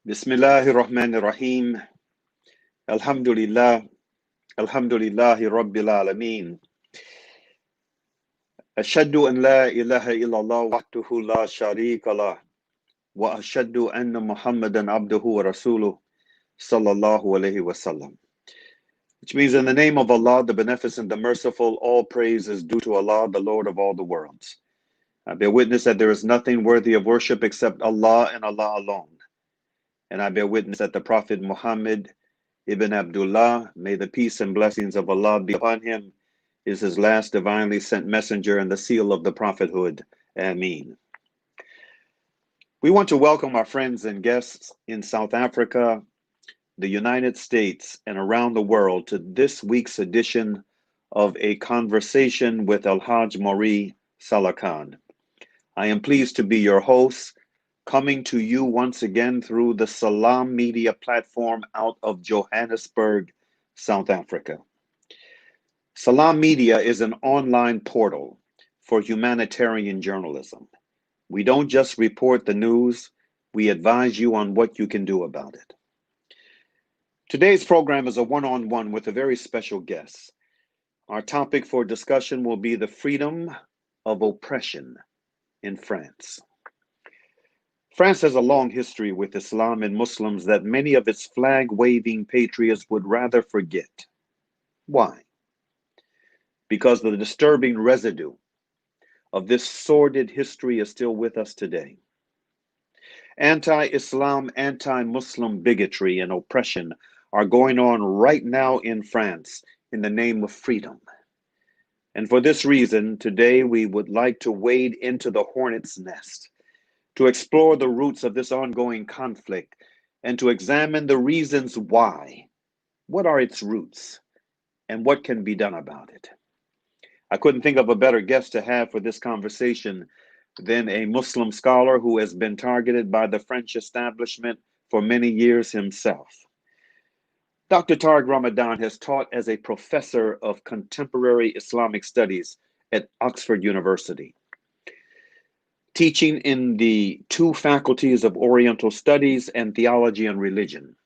Bismillahir Rahmanir Rahim. Alhamdulillah. Alhamdulillahi Rabbil Alameen. Ashhadu an la ilaha illallah wahdahu la sharika lah. Wa ashhadu anna Muhammadan abduhu wa rasuluh sallallahu alayhi wa sallam. Which means, in the name of Allah, the Beneficent, the Merciful, all praise is due to Allah, the Lord of all the worlds. I bear witness that there is nothing worthy of worship except Allah and Allah alone. And I bear witness that the Prophet Muhammad ibn Abdullah, may the peace and blessings of Allah be upon him, is his last divinely sent messenger and the seal of the prophethood. Ameen. We want to welcome our friends and guests in South Africa, the United States, and around the world to this week's edition of A Conversation with El-Hajj Mauri Saalakhan. I am pleased to be your host, coming to you once again through the Salam Media platform out of Johannesburg, South Africa. Salam Media is an online portal for humanitarian journalism. We don't just report the news, we advise you on what you can do about it. Today's program is a one-on-one with a very special guest. Our topic for discussion will be the freedom of oppression in France. France has a long history with Islam and Muslims that many of its flag-waving patriots would rather forget. Why? Because the disturbing residue of this sordid history is still with us today. Anti-Islam, anti-Muslim bigotry and oppression are going on right now in France in the name of freedom. And for this reason, today we would like to wade into the hornet's nest, to explore the roots of this ongoing conflict and to examine the reasons why. What are its roots and what can be done about it? I couldn't think of a better guest to have for this conversation than a Muslim scholar who has been targeted by the French establishment for many years himself. Dr. Tariq Ramadan has taught as a professor of contemporary Islamic studies at Oxford University, teaching in the two faculties of Oriental Studies and Theology and Religion.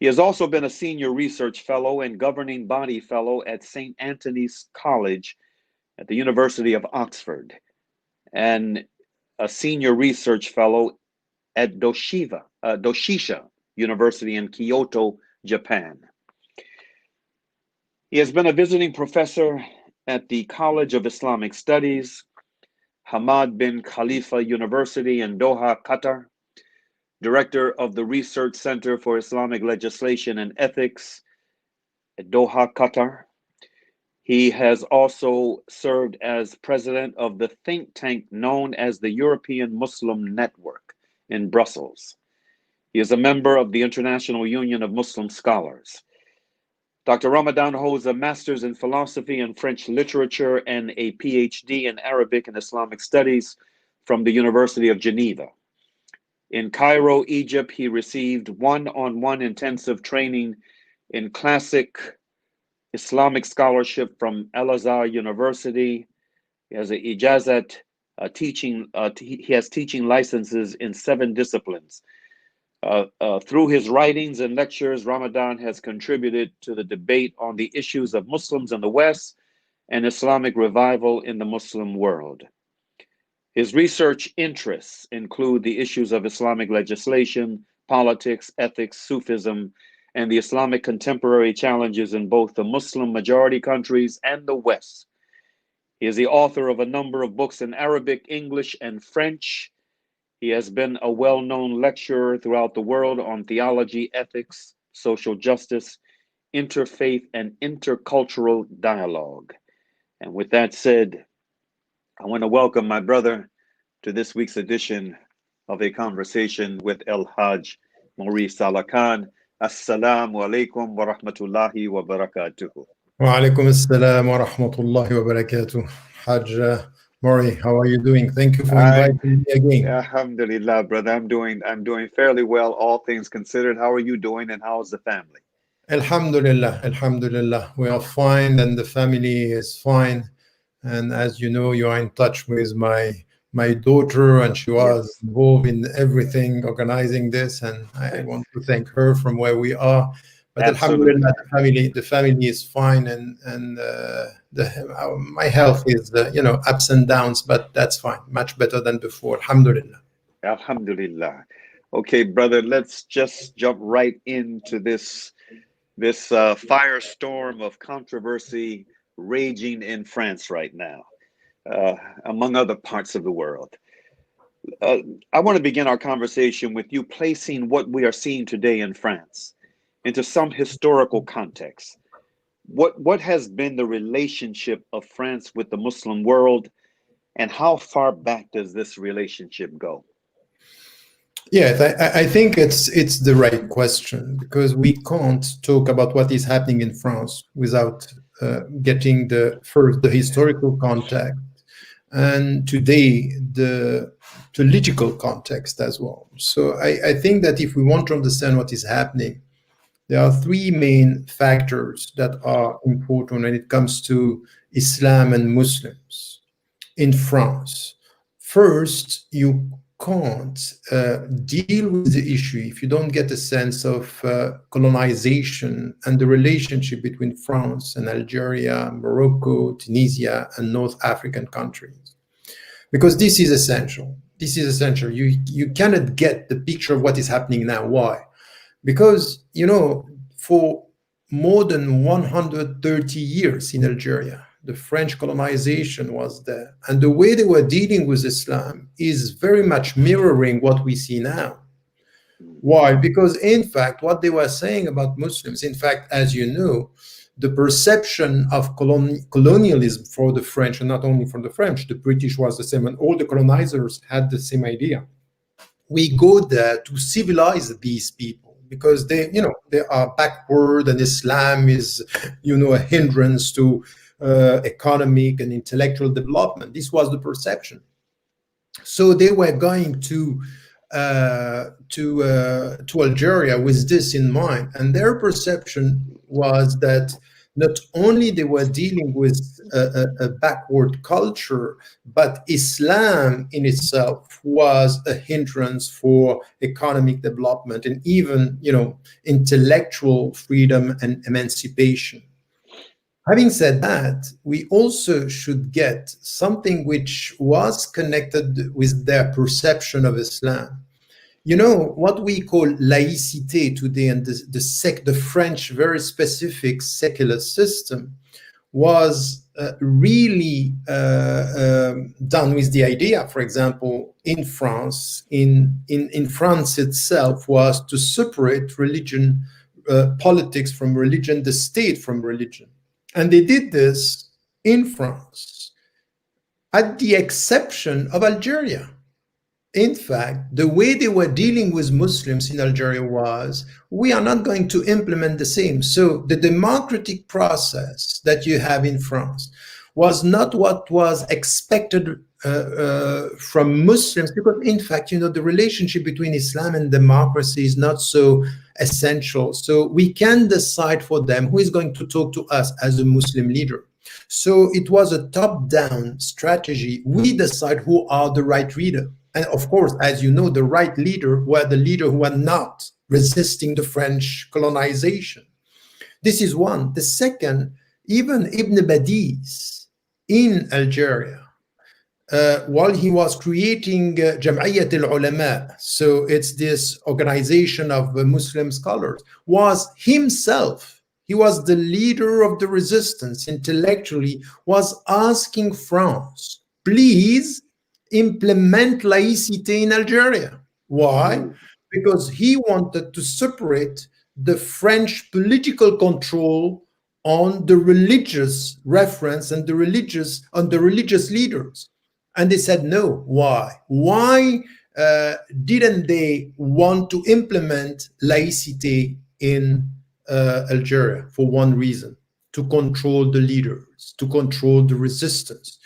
He has also been a senior research fellow and governing body fellow at St. Antony's College at the University of Oxford, and a senior research fellow at Doshisha University in Kyoto, Japan. He has been a visiting professor at the College of Islamic Studies, Hamad bin Khalifa University in Doha, Qatar, director of the Research Center for Islamic Legislation and Ethics at Doha, Qatar. He has also served as president of the think tank known as the European Muslim Network in Brussels. He is a member of the International Union of Muslim Scholars. Dr. Ramadan holds a master's in philosophy and French literature and a PhD in Arabic and Islamic studies from the University of Geneva. In Cairo, Egypt, he received one-on-one intensive training in classic Islamic scholarship from El-Azhar University. He has an ijazat he has teaching licenses in 7 disciplines. Through his writings and lectures, Ramadan has contributed to the debate on the issues of Muslims in the West and Islamic revival in the Muslim world. His research interests include the issues of Islamic legislation, politics, ethics, Sufism, and the Islamic contemporary challenges in both the Muslim majority countries and the West. He is the author of a number of books in Arabic, English, and French. He has been a well-known lecturer throughout the world on theology, ethics, social justice, interfaith, and intercultural dialogue. And with that said, I want to welcome my brother to this week's edition of A Conversation with El-Hajj Mauri Saalakhan. Assalamu alaikum wa rahmatullahi wa barakatuhu. Wa alaikum assalam wa rahmatullahi wa barakatuh. Hajj Mauri, how are you doing? Thank you for inviting me again. Alhamdulillah, brother. I'm doing fairly well, all things considered. How are you doing, and how is the family? Alhamdulillah, alhamdulillah. We are fine, and the family is fine. And as you know, you are in touch with my my daughter, and she was Yes, involved in everything, organizing this. And I want to thank her from where we are. But absolutely. Alhamdulillah, the family is fine, and my health is ups and downs, but that's fine, much better than before. Alhamdulillah. Alhamdulillah. Okay, brother, let's just jump right into this firestorm of controversy raging in France right now, among other parts of the world. Uh, I want to begin our conversation with you placing what we are seeing today in France into some historical context. What has been the relationship of France with the Muslim world, and how far back does this relationship go? Yes, I think it's the right question, because we can't talk about what is happening in France without getting the historical context, and today the political context as well. So I think that if we want to understand what is happening, there are three main factors that are important when it comes to Islam and Muslims in France. First, you can't deal with the issue if you don't get a sense of colonization and the relationship between France and Algeria, Morocco, Tunisia, and North African countries. Because this is essential. This is essential. You cannot get the picture of what is happening now. Why? Because, for more than 130 years in Algeria, the French colonization was there. And the way they were dealing with Islam is very much mirroring what we see now. Why? Because, in fact, what they were saying about Muslims, in fact, as you know, the perception of colonialism for the French, and not only for the French, the British was the same, and all the colonizers had the same idea. We go there to civilize these people because they are backward, and Islam is a hindrance to economic and intellectual development. This was the perception. So they were going to Algeria with this in mind, and their perception was that not only they were dealing with a backward culture, but Islam in itself was a hindrance for economic development and even, intellectual freedom and emancipation. Having said that, we also should get something which was connected with their perception of Islam. What we call laïcité today, and the French very specific secular system was really done with the idea, for example, in France, in France itself, was to separate religion, politics from religion, the state from religion. And they did this in France, at the exception of Algeria. In fact, the way they were dealing with Muslims in Algeria was, we are not going to implement the same. So the democratic process that you have in France was not what was expected from Muslims, because in fact, the relationship between Islam and democracy is not so essential. So we can decide for them who is going to talk to us as a Muslim leader. So it was a top-down strategy. We decide who are the right leader. And of course, as you know, the right leader were the leader who were not resisting the French colonization. This is one. The second, even Ibn Badis in Algeria, while he was creating Jam'iyat al-Ulama, so it's this organization of Muslim scholars, was himself, he was the leader of the resistance intellectually, was asking France, please implement laïcité in Algeria. Why? Because he wanted to separate the French political control on the religious reference and the religious leaders. And they said no. Why? Why didn't they want to implement laïcité in Algeria? For one reason: to control the leaders, to control the resistance.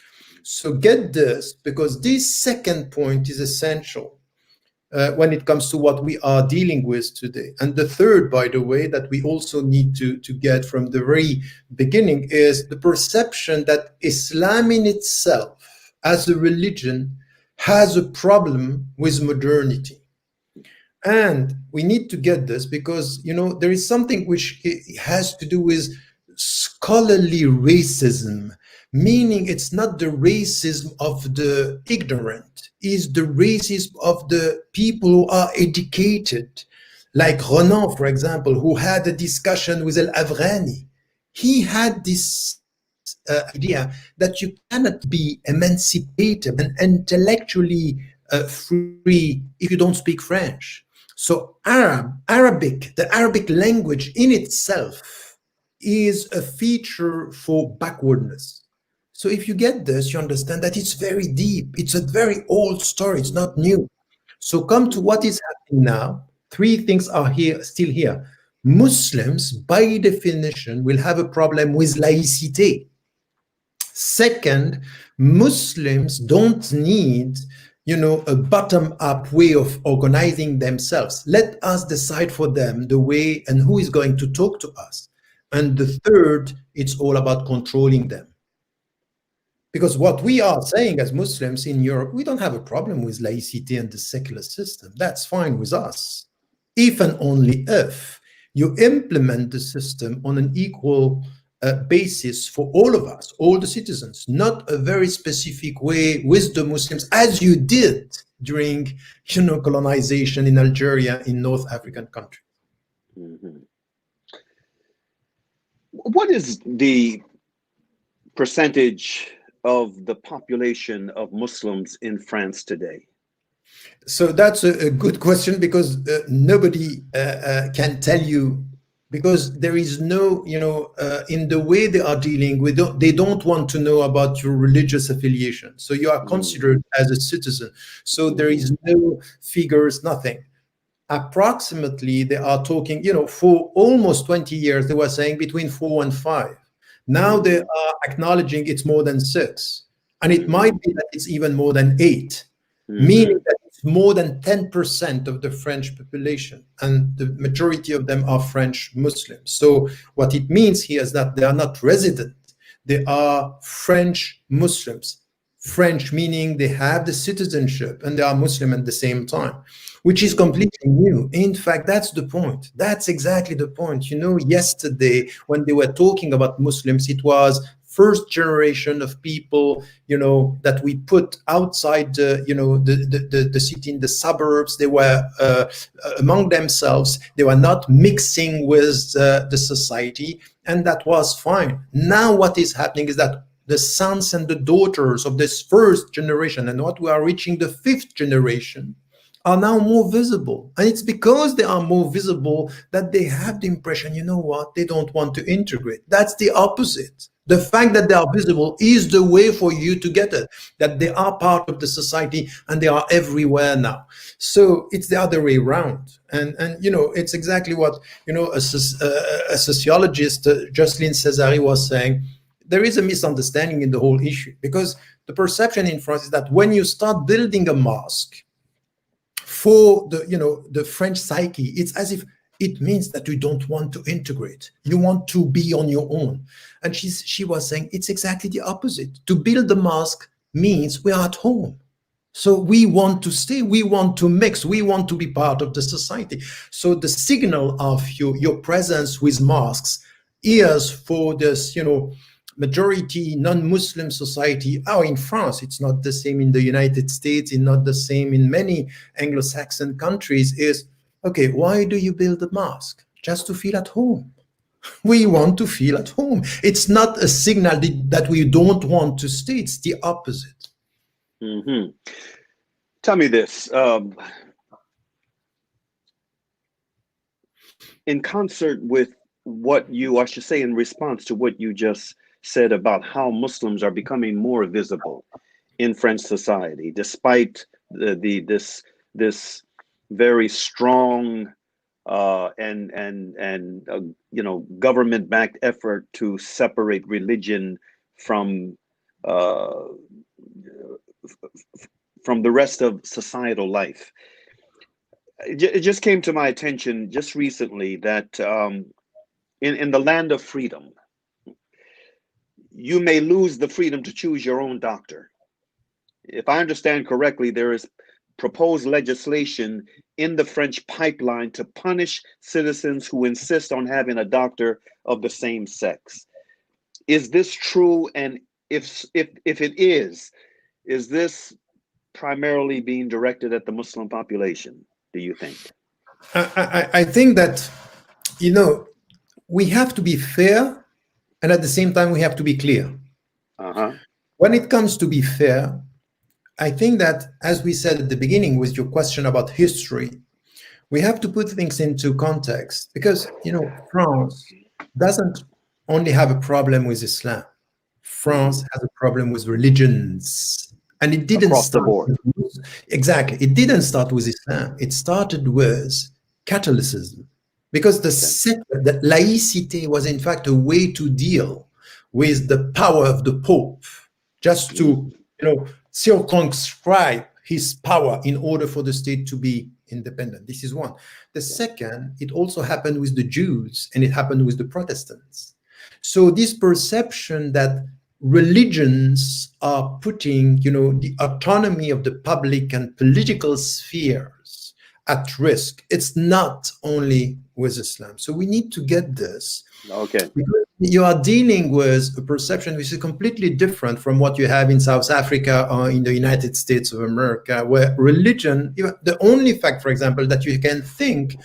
So get this, because this second point is essential when it comes to what we are dealing with today. And the third, by the way, that we also need to get from the very beginning is the perception that Islam in itself, as a religion, has a problem with modernity. And we need to get this because, there is something which has to do with scholarly racism, meaning it's not the racism of the ignorant, it's the racism of the people who are educated. Like Renan, for example, who had a discussion with El-Avrani. He had this idea that you cannot be emancipated and intellectually free if you don't speak French. So Arabic, the Arabic language in itself is a feature for backwardness. So if you get this, you understand that it's very deep. It's a very old story. It's not new. So come to what is happening now. Three things are here, still here. Muslims, by definition, will have a problem with laïcité. Second, Muslims don't need, a bottom-up way of organizing themselves. Let us decide for them the way and who is going to talk to us. And the third, it's all about controlling them. Because what we are saying as Muslims in Europe, we don't have a problem with laicity and the secular system. That's fine with us. If and only if you implement the system on an equal basis for all of us, all the citizens, not a very specific way with the Muslims, as you did during, colonization in Algeria, in North African countries. Mm-hmm. What is the percentage of the population of Muslims in France today? So that's a good question, because nobody can tell you, because there is no, in the way they are dealing with, they don't want to know about your religious affiliation. So you are considered as a citizen. So there is no figures, nothing. Approximately, they are talking, for almost 20 years, they were saying between 4 and 5. Now they are acknowledging it's more than 6. And it might be that it's even more than 8, meaning that it's more than 10% of the French population. And the majority of them are French Muslims. So what it means here is that they are not resident. They are French Muslims. French meaning they have the citizenship and they are Muslim at the same time, which is completely new. In fact, that's the point. That's exactly the point. Yesterday when they were talking about Muslims, it was first generation of people, that we put outside the city, in the suburbs. They were among themselves. They were not mixing with the society, and that was fine. Now what is happening is that the sons and the daughters of this first generation, and what we are reaching the 5th generation, are now more visible. And it's because they are more visible that they have the impression, they don't want to integrate. That's the opposite. The fact that they are visible is the way for you to get it, that they are part of the society and they are everywhere now. So it's the other way around. And it's exactly what, a sociologist, Jocelyn Cesari, was saying. There is a misunderstanding in the whole issue, because the perception in France is that when you start building a mosque for the French psyche, it's as if it means that you don't want to integrate. You want to be on your own. And she was saying it's exactly the opposite. To build a mosque means we are at home. So we want to stay, we want to mix, we want to be part of the society. So the signal of your presence with mosques is for this, majority non-Muslim society. In France, it's not the same in the United States, it's not the same in many Anglo-Saxon countries, is, okay, why do you build a mosque? Just to feel at home. We want to feel at home. It's not a signal that we don't want to stay, it's the opposite. Mm-hmm. Tell me this, in concert with what I should say, in response to what you just said about how Muslims are becoming more visible in French society, despite this very strong and government-backed effort to separate religion from the rest of societal life. It just came to my attention just recently that in the land of freedom, you may lose the freedom to choose your own doctor. if I understand correctly, there is proposed legislation in the French pipeline to punish citizens who insist on having a doctor of the same sex. Is this true? And if it is this primarily being directed at the Muslim population, do you think? I think that, you know, we have to be fair, and at the same time, we have to be clear. Uh-huh. When it comes to be fair, I think that, as we said at the beginning with your question about history, we have to put things into context because, you know, France doesn't only have a problem with Islam. France has a problem with religions. And it didn't Across the start board. exactly. It didn't start with Islam. It started with Catholicism because Okay. the laicity was in fact a way to deal with the power of the Pope, just to, you know, circumscribe his power in order for the state to be independent. This is one. The second, it also happened with the Jews and it happened with the Protestants. So this perception that religions are putting, you know, the autonomy of the public and political spheres at risk. It's not only with Islam. So we need to get this. Okay. Because you are dealing with a perception which is completely different from what you have in South Africa or in the United States of America, where religion, the only fact, for example, that you can think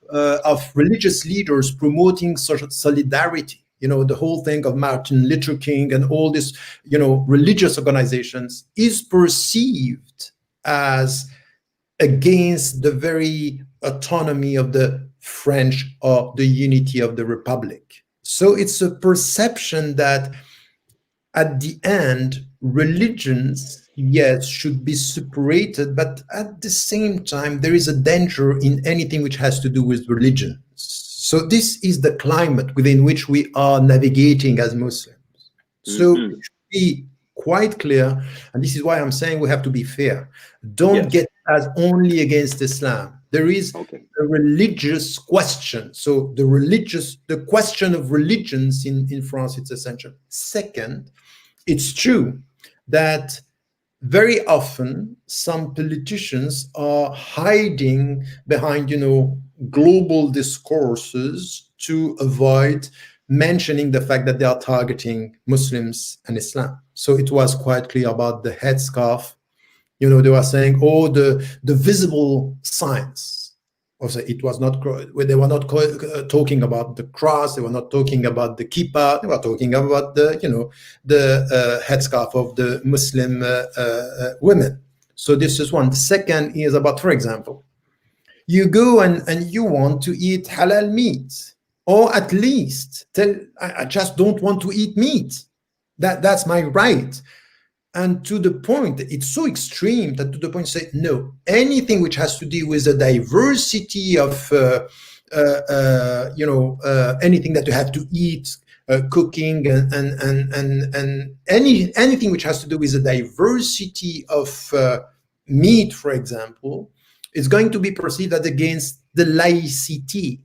of religious leaders promoting social solidarity, you know, the whole thing of Martin Luther King and all this, you know, religious organizations is perceived as against the very autonomy of the French or the unity of the Republic. So it's a perception that at the end, religions, yes, should be separated, but at the same time, there is a danger in anything which has to do with religion. So this is the climate within which we are navigating as Muslims. So it should be quite clear, and this is why I'm saying we have to be fair. Don't Yes. get as only against Islam. There is Okay. a religious question. So the question of religions in France, it's essential. Second, it's true that very often some politicians are hiding behind, you know, global discourses to avoid mentioning the fact that they are targeting Muslims and Islam. So it was quite clear about the headscarf. You know, they were saying, oh, the visible signs. Also, it was not, they were not talking about the cross, they were not talking about the kippah, they were talking about the, you know, the headscarf of the Muslim women. So this is one. The second is about, for example, you go and you want to eat halal meat, or at least tell, I just don't want to eat meat. That's my right. And to the point, it's so extreme that to the point say, no, anything which has to do with the diversity of, anything that you have to eat, cooking, and anything which has to do with the diversity of meat, for example, is going to be perceived as against the laicity.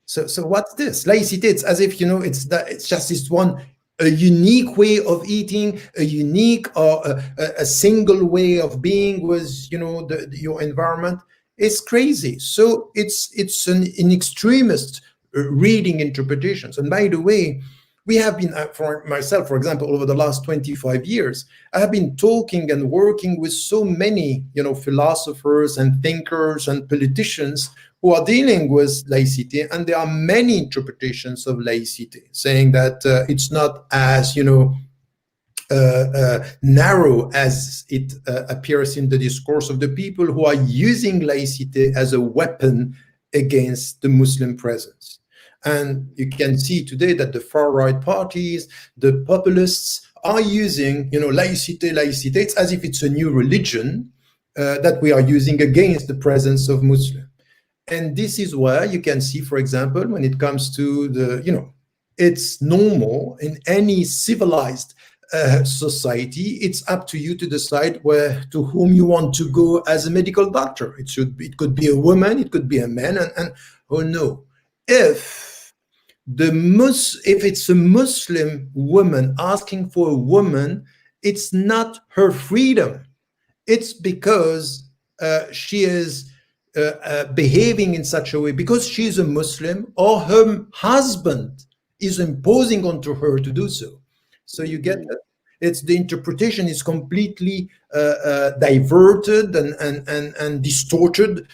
So what's this? Laicity, it's as if, you know, it's just this one, a unique way of eating, a unique or a single way of being with, you know, your environment. It's crazy. So it's an extremist reading interpretations. And by the way, we have been, for myself, for example, over the last 25 years, I have been talking and working with so many, you know, philosophers and thinkers and politicians who are dealing with laicity, and there are many interpretations of laicity, saying that it's not as, you know, narrow as it appears in the discourse of the people who are using laicity as a weapon against the Muslim presence. And you can see today that the far-right parties, the populists, are using, you know, laicity. It's as if it's a new religion that we are using against the presence of Muslims. And this is where you can see, for example, when it comes to the, you know, it's normal in any civilized society. It's up to you to decide to whom you want to go as a medical doctor. It could be a woman, it could be a man, and oh no, if it's a Muslim woman asking for a woman, it's not her freedom. It's because she is behaving in such a way because she is a Muslim or her husband is imposing onto her to do so. So you get Mhm. that. It's the interpretation is completely diverted and distorted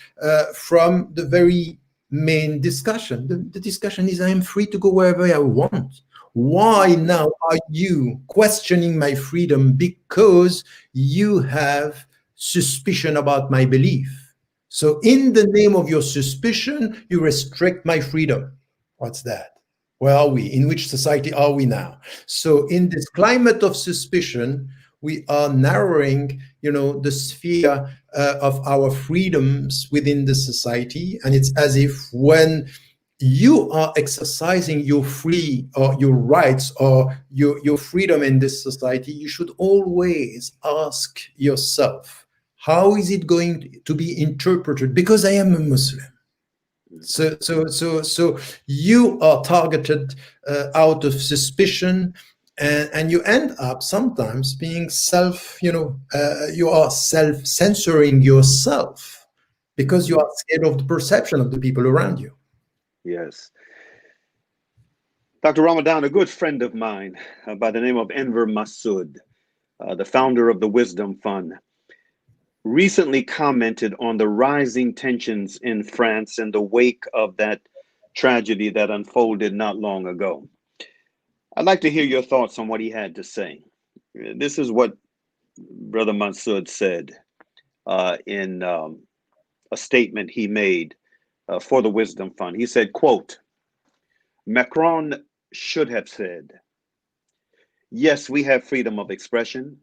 from the very main discussion. The discussion is I am free to go wherever I want. Why Mhm. now are you questioning my freedom because you have suspicion about my belief? So, in the name of your suspicion, you restrict my freedom. What's that? Where are we? In which society are we now? So, in this climate of suspicion, we are narrowing, the sphere of our freedoms within the society, and it's as if when you are exercising your free or your rights or your freedom in this society, you should always ask yourself, how is it going to be interpreted? Because I am a Muslim. Mhm. So you are targeted out of suspicion, and you end up sometimes being you are self-censoring yourself because you Mhm. are scared of the perception of the people around you. Yes. Dr. Ramadan, a good friend of mine by the name of Enver Massoud, the founder of the Wisdom Fund, recently commented on the rising tensions in France in the wake of that tragedy that unfolded not long ago. I'd like to hear your thoughts on what he had to say. This is what Brother Massoud said in a statement he made for the Wisdom Fund. He said, quote, Macron should have said, yes, we have freedom of expression,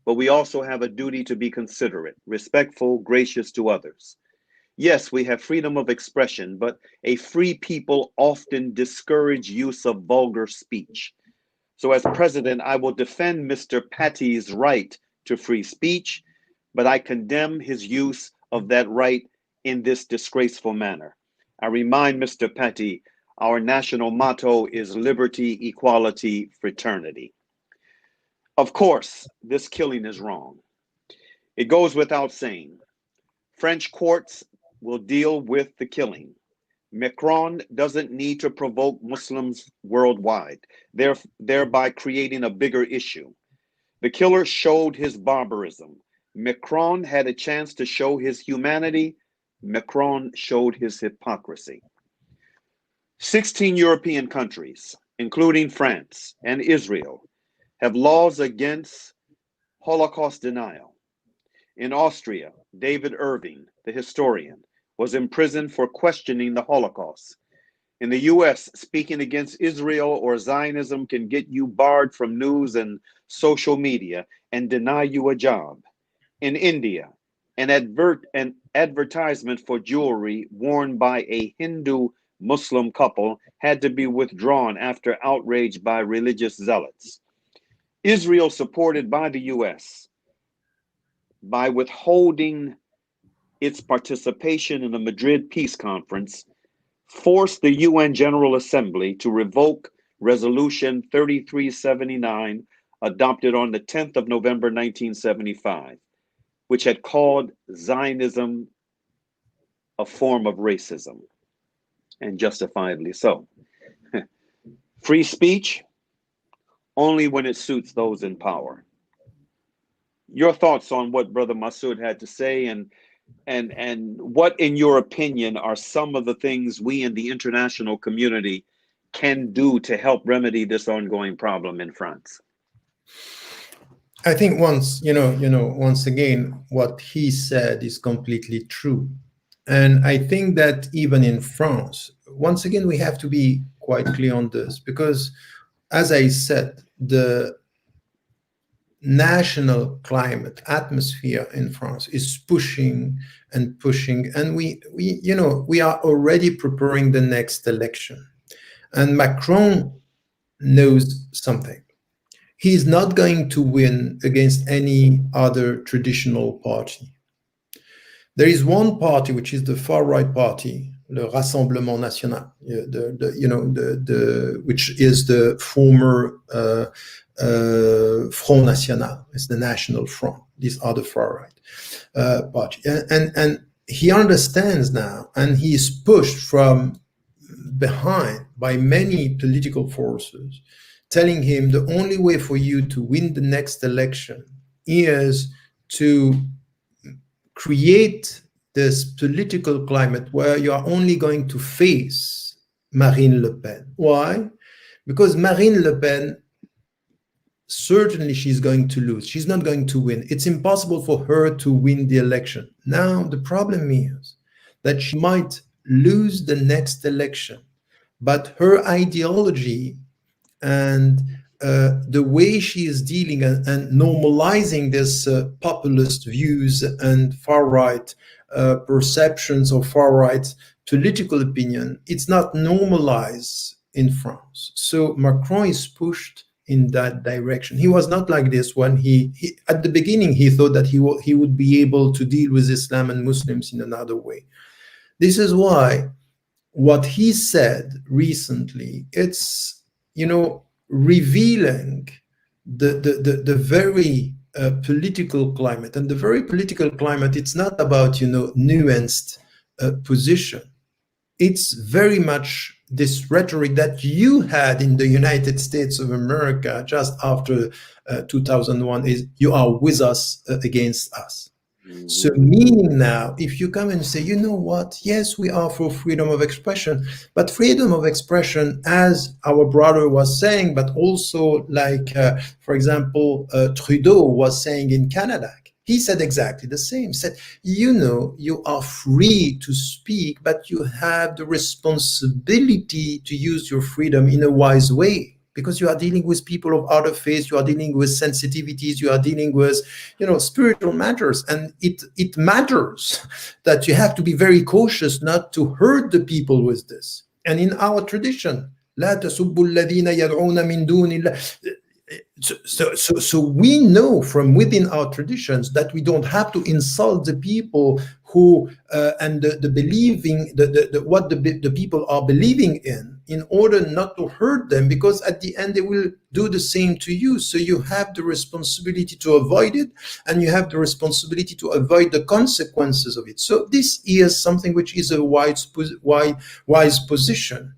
but we also have a duty to be considerate, respectful, gracious to others. Yes, we have freedom of expression, but a free people often discourage use of vulgar speech. So, as president, I will defend Mr. Patty's right to free speech, but I condemn his use of that right in this disgraceful manner. I remind Mr. Patty our national motto is liberty, equality, fraternity. Of course, this killing is wrong. It goes without saying. French courts will deal with the killing. Macron doesn't need to provoke Muslims worldwide, thereby creating a bigger issue. The killer showed his barbarism. Macron had a chance to show his humanity. Macron showed his hypocrisy. 16 European countries, including France and Israel, have laws against Holocaust denial. In Austria, David Irving, the historian, was imprisoned for questioning the Holocaust. In the US, speaking against Israel or Zionism can get you barred from news and social media and deny you a job. In India, an advertisement for jewelry worn by a Hindu Muslim couple had to be withdrawn after outrage by religious zealots. Israel, supported by the US, by withholding its participation in the Madrid Peace Conference, forced the UN General Assembly to revoke Resolution 3379, adopted on the 10th of November 1975, which had called Zionism a form of racism, and justifiably so. Free speech only when it suits those in power. Your thoughts on what Brother Masood had to say, and what, in your opinion, are some of the things we in the international community can do to help remedy this ongoing problem in France? I think once again, what he said is completely true. And I think that even in France, once again, we have to be quite clear on this because, as I said, the national climate atmosphere in France is pushing and pushing, and we are already preparing the next election. And Macron knows something. He's not going to win against any other traditional party. There is one party which is the far right party, le Rassemblement National, which is the former Front National. It's the National Front. These are the far right party, and he understands now, and he is pushed from behind by many political forces, telling him the only way for you to win the next election is to create this political climate where you are only going to face Marine Le Pen. Why? Because Marine Le Pen, certainly she's going to lose. She's not going to win. It's impossible for her to win the election. Now, the problem is that she might lose the next election, but her ideology and the way she is dealing and normalizing this populist views and far right perceptions of far right political opinion, it's not normalized in France. So Macron is pushed in that direction. He was not like this when he at the beginning he thought that he would be able to deal with Islam and Muslims in another way. This is why what he said recently, it's, revealing the very political climate. And the very political climate, it's not about, nuanced position. It's very much this rhetoric that you had in the United States of America just after 2001 is you are with us against us. So meaning now, if you come and say, you know what, yes, we are for freedom of expression, but freedom of expression, as our brother was saying, but also like, for example, Trudeau was saying in Canada, he said exactly the same. He said, you are free to speak, but you have the responsibility to use your freedom in a wise way, because you are dealing with people of other faiths, you are dealing with sensitivities, you are dealing with, spiritual matters. And it matters that you have to be very cautious not to hurt the people with this. And in our tradition, لا تسبوا الذين يدعون من دون الله. So we know from within our traditions that we don't have to insult the people who and the believing what the people are believing in order not to hurt them, because at the end they will do the same to you. So you have the responsibility to avoid it, and you have the responsibility to avoid the consequences of it. So this is something which is a wise position.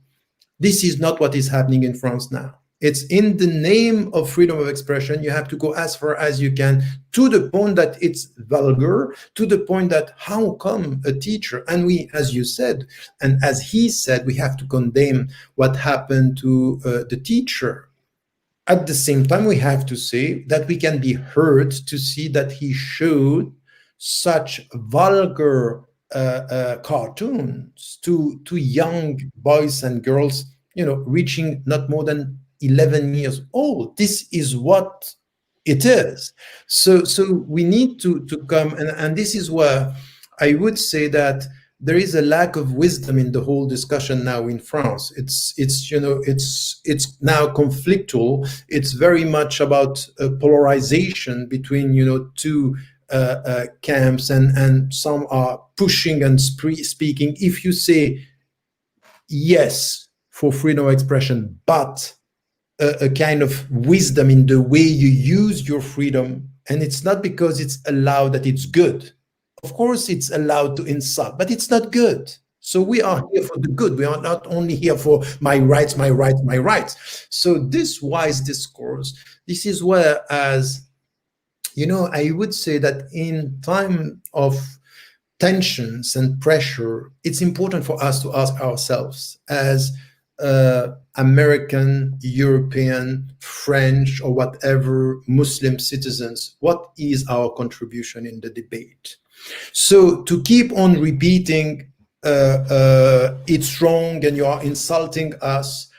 This is not what is happening in France now. It's in the name of freedom of expression. You have to go as far as you can, to the point that it's vulgar, to the point that how come a teacher, and we, as you said, and as he said, we have to condemn what happened to the teacher. At the same time, we have to say that we can be hurt to see that he showed such vulgar cartoons to young boys and girls, reaching not more than 11 years old. This is what it is. So we need to come, and this is where I would say that there is a lack of wisdom in the whole discussion now in France. It's now conflictual. It's very much about polarization between two camps, and some are pushing and speaking. If you say yes for freedom of expression, but a kind of wisdom in the way you use your freedom, and it's not because it's allowed that it's good. Of course, it's allowed to insult, but it's not good. So we are here for the good. We are not only here for my rights, my rights, my rights. So this wise discourse, this is where, as I would say that in time of tensions and pressure, it's important for us to ask ourselves, as American, European, French, or whatever Muslim citizens, what is our contribution in the debate? So to keep on repeating it's wrong and you are insulting us,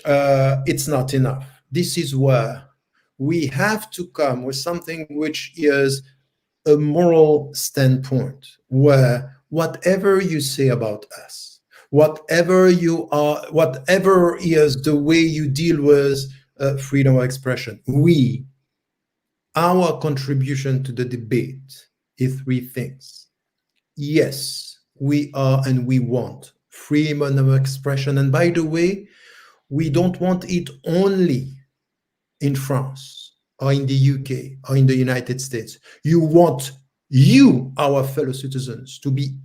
it's not enough. This is where we have to come with something which is a moral standpoint, where whatever you say about us, whatever you are, whatever is the way you deal with freedom of expression, our contribution to the debate is three things. Yes, we are and we want freedom of expression. And by the way, we don't want it only in France or in the UK or in the United States, you want you, our fellow citizens, to be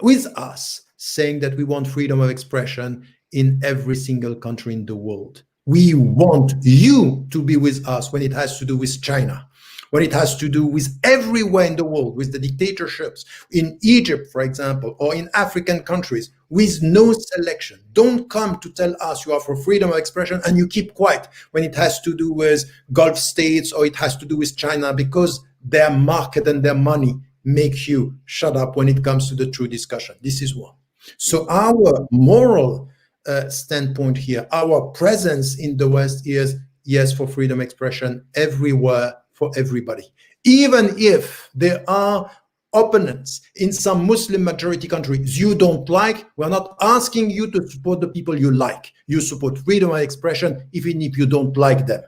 with us, saying that we want freedom of expression in every single country in the world. We want you to be with us when it has to do with China, when it has to do with everywhere in the world, with the dictatorships in Egypt, for example, or in African countries, with no selection. Don't come to tell us you are for freedom of expression and you keep quiet when it has to do with Gulf states or it has to do with China, because their market and their money make you shut up when it comes to the true discussion. This is one. So our moral standpoint here, our presence in the West is yes for freedom expression everywhere for everybody. Even if there are opponents in some Muslim majority countries you don't like, we're not asking you to support the people you like. You support freedom of expression even if you don't like them.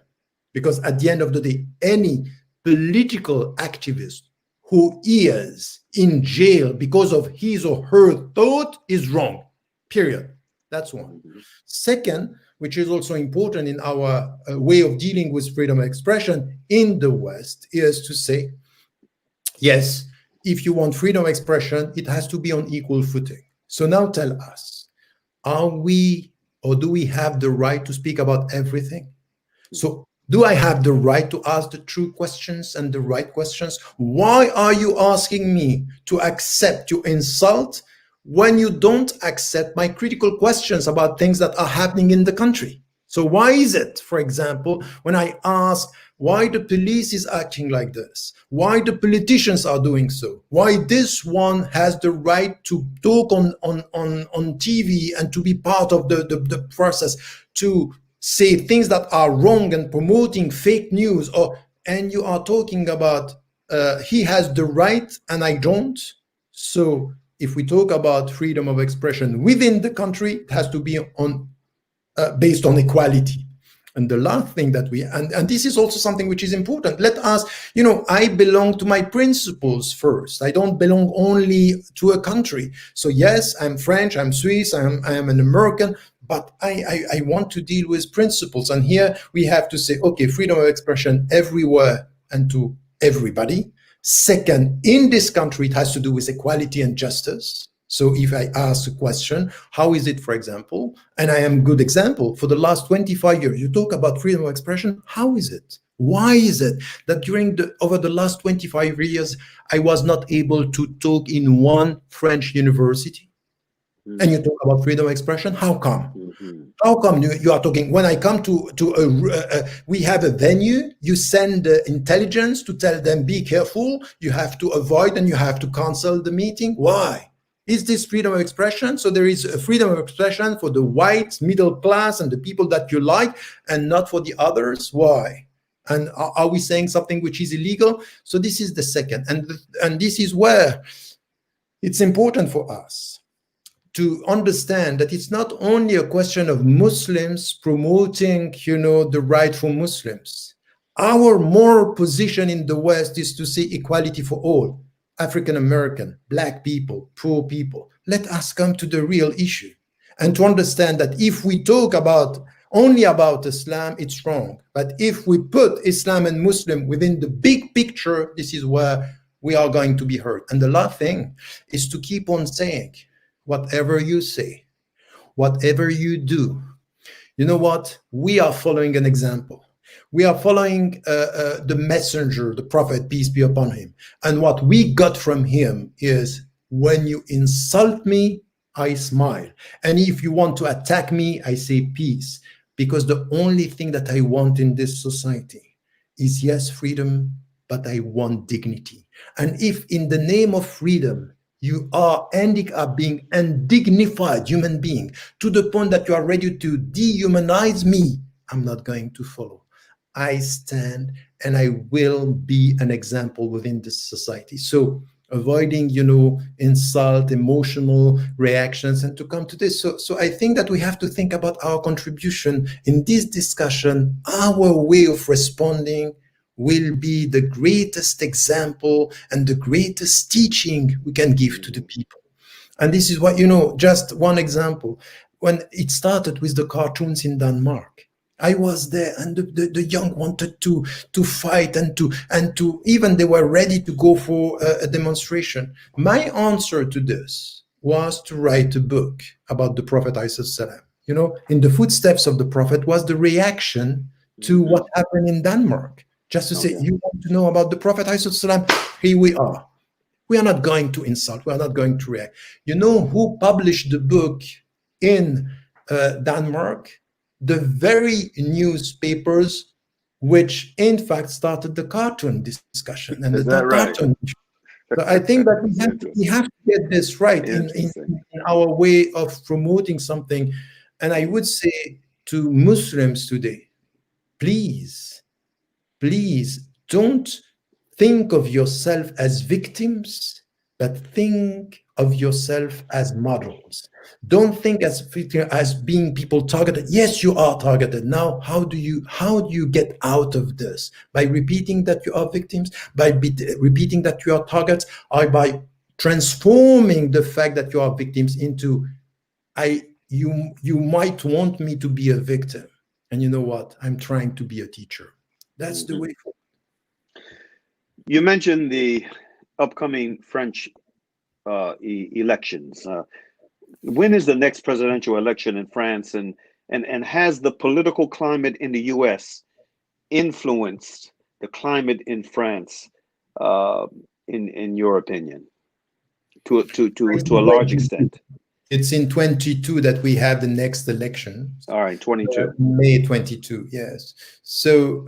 Because at the end of the day, any political activist who is in jail because of his or her thought is wrong, period. That's one. Second, which is also important in our way of dealing with freedom of expression in the West, is to say, yes, if you want freedom of expression, it has to be on equal footing. So now tell us, are we or do we have the right to speak about everything? So do I have the right to ask the true questions and the right questions? Why are you asking me to accept your insult when you don't accept my critical questions about things that are happening in the country? So why is it, for example, when I ask why the police is acting like this, why the politicians are doing so, why this one has the right to talk on TV and to be part of the process, to say things that are wrong and promoting fake news, and you are talking about he has the right and I don't? So if we talk about freedom of expression within the country, it has to be on based on equality. And the last thing that and this is also something which is important. Let us, I belong to my principles first. I don't belong only to a country. So yes, I'm French, I'm Swiss, I am an American, but I want to deal with principles. And here we have to say, okay, freedom of expression everywhere and to everybody. Second, in this country, it has to do with equality and justice. So if I ask a question, how is it, for example, and I am a good example, for the last 25 years, you talk about freedom of expression, how is it? Why is it that over the last 25 years, I was not able to talk in one French university? Mm-hmm. And you talk about freedom of expression, how come? Mm-hmm. How come you are talking, when I come we have a venue, you send intelligence to tell them, be careful, you have to avoid and you have to cancel the meeting? Why? Is this freedom of expression? So there is a freedom of expression for the white middle class and the people that you like, and not for the others. Why? And are we saying something which is illegal? So this is the second. And this is where it's important for us to understand that it's not only a question of Muslims promoting, the right for Muslims. Our moral position in the West is to say equality for all. African American, Black people, poor people. Let us come to the real issue and to understand that if we talk only about Islam, it's wrong. But if we put Islam and Muslim within the big picture, this is where we are going to be hurt. And the last thing is to keep on saying, whatever you say, whatever you do, you know what? We are following an example. We are following the messenger, the prophet, peace be upon him. And what we got from him is, when you insult me, I smile. And if you want to attack me, I say peace. Because the only thing that I want in this society is, yes, freedom, but I want dignity. And if in the name of freedom, you are ending up being undignified human being to the point that you are ready to dehumanize me, I'm not going to follow. I stand and I will be an example within this society. So avoiding, insult, emotional reactions, and to come to this. So I think that we have to think about our contribution in this discussion. Our way of responding will be the greatest example and the greatest teaching we can give to the people. And this is what, just one example. When it started with the cartoons in Denmark, I was there, and the young wanted to fight and to even they were ready to go for a demonstration. My answer to this was to write a book about the Prophet Salam. In the footsteps of the Prophet was the reaction to Hmm. what happened in Denmark. Just to say, Okay. you want to know about the Prophet Salam? Here we are. We are not going to insult. We are not going to react. You know who published the book in Denmark? The very newspapers which, in fact, started the cartoon discussion and the Is that right? cartoon. So I think that we That's have we interesting. have to get this right Interesting. in our way of promoting something. And I would say to Muslims today, please, please don't think of yourself as victims, but think of yourself as models. Don't think as being people targeted. Yes, you are targeted. Now, how do you get out of this? By repeating that you are victims, by repeating that you are targets, or by transforming the fact that you are victims into you might want me to be a victim. And you know what? I'm trying to be a teacher. That's the Hmm. way forward. You mentioned the upcoming French elections. When is the next presidential election in France, and has the political climate in the U.S. influenced the climate in France, uh, in your opinion, to a large extent? It's in 22 that we have the next election, All right, 22. May 22. Yes. So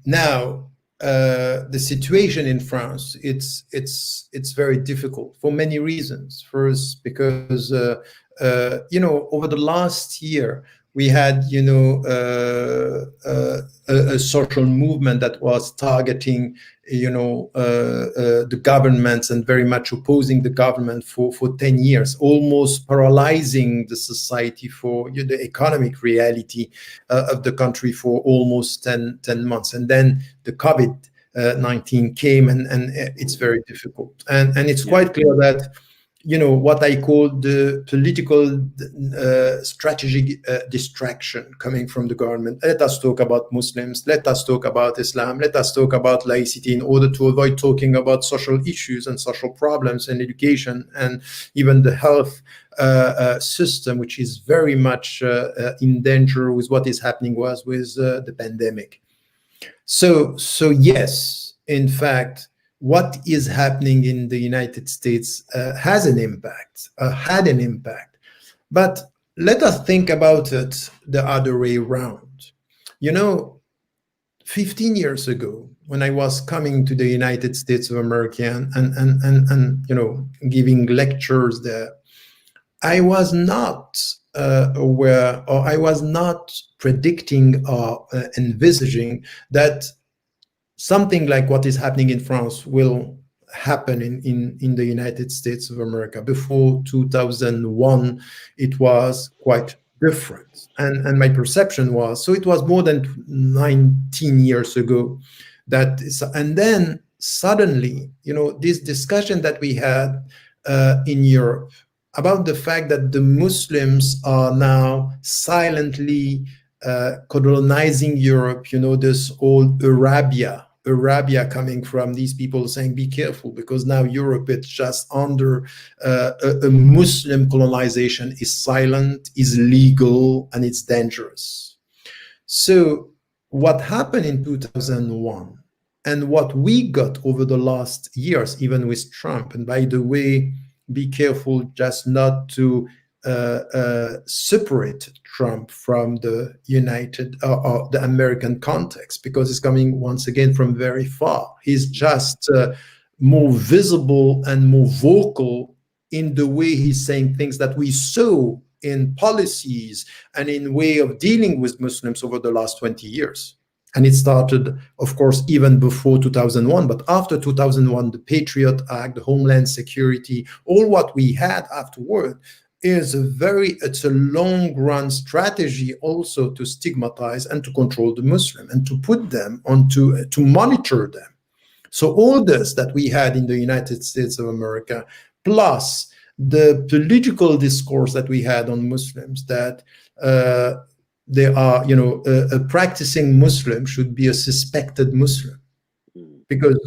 now the situation in France, it's very difficult for many reasons. First, because over the last year we had a social movement that was targeting the governments and very much opposing the government for 10 years, almost paralyzing the society for the economic reality of the country for almost 10 months. And then the COVID-19 came, and it's very difficult. And it's Yeah. quite clear that what I call the political strategic distraction coming from the government. Let us talk about Muslims. Let us talk about Islam. Let us talk about laicity in order to avoid talking about social issues and social problems and education and even the health system, which is very much in danger with what is happening with the pandemic. So yes, in fact, what is happening in the United States had an impact. But let us think about it the other way around. You know, 15 years ago, when I was coming to the United States of America and giving lectures there, I was not aware, or I was not predicting or envisaging that something like what is happening in France will happen in the United States of America. Before 2001, it was quite different. And my perception was, so it was more than 19 years ago and then suddenly, this discussion that we had in Europe about the fact that the Muslims are now silently colonizing Europe, this old Arabia coming from these people saying, be careful, because now Europe is just under a Muslim colonization, is silent, is legal, and it's dangerous. So what happened in 2001 and what we got over the last years, even with Trump, and by the way, be careful just not to separate Trump from the or the American context, because it's coming once again from very far. He's just more visible and more vocal in the way he's saying things that we saw in policies and in way of dealing with Muslims over the last 20 years. And it started, of course, even before 2001. But after 2001, the Patriot Act, the Homeland Security, all what we had afterward it's a long run strategy also to stigmatize and to control the Muslim and to put them to monitor them. So all this that we had in the United States of America, plus the political discourse that we had on Muslims, that they are, a practicing Muslim should be a suspected Muslim, because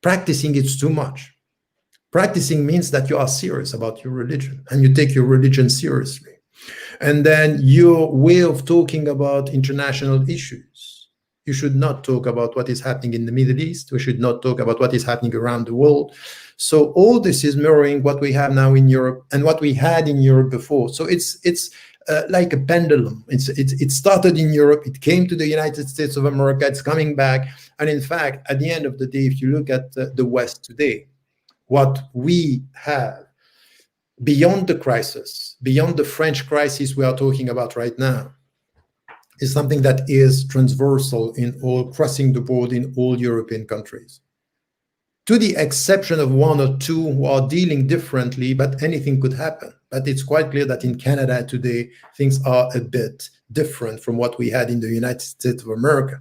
practicing it's too much. Practicing means that you are serious about your religion and you take your religion seriously. And then your way of talking about international issues. You should not talk about what is happening in the Middle East. We should not talk about what is happening around the world. So all this is mirroring what we have now in Europe and what we had in Europe before. So it's like a pendulum. It started in Europe. It came to the United States of America. It's coming back. And in fact, at the end of the day, if you look at the West today, what we have beyond the crisis, beyond the French crisis we are talking about right now, is something that is transversal in all, crossing the board in all European countries. To the exception of one or two who are dealing differently, but anything could happen. But it's quite clear that in Canada today, things are a bit different from what we had in the United States of America.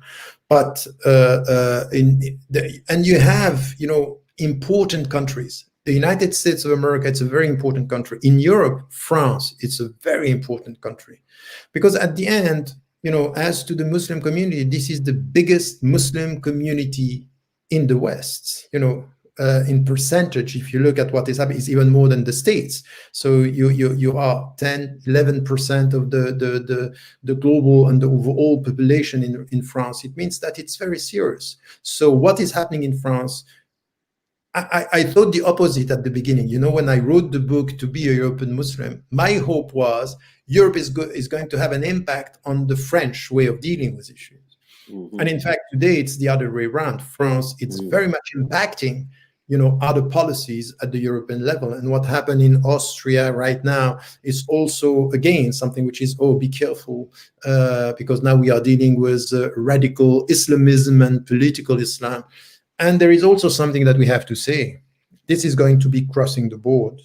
But and you have, important countries. The United States of America, it's a very important country. In Europe, France, it's a very important country. Because at the end, as to the Muslim community, this is the biggest Muslim community in the West. In percentage, if you look at what is happening, it's even more than the States. So you are 10, 11% of the global and the overall population in France. It means that it's very serious. So what is happening in France? I thought the opposite at the beginning. When I wrote the book To Be a European Muslim, my hope was Europe is going to have an impact on the French way of dealing with issues. Mm-hmm. And in fact, today it's the other way around. France, it's very much impacting, other policies at the European level. And what happened in Austria right now is also, again, something which is, be careful, because now we are dealing with radical Islamism and political Islam. And there is also something that we have to say. This is going to be crossing the board.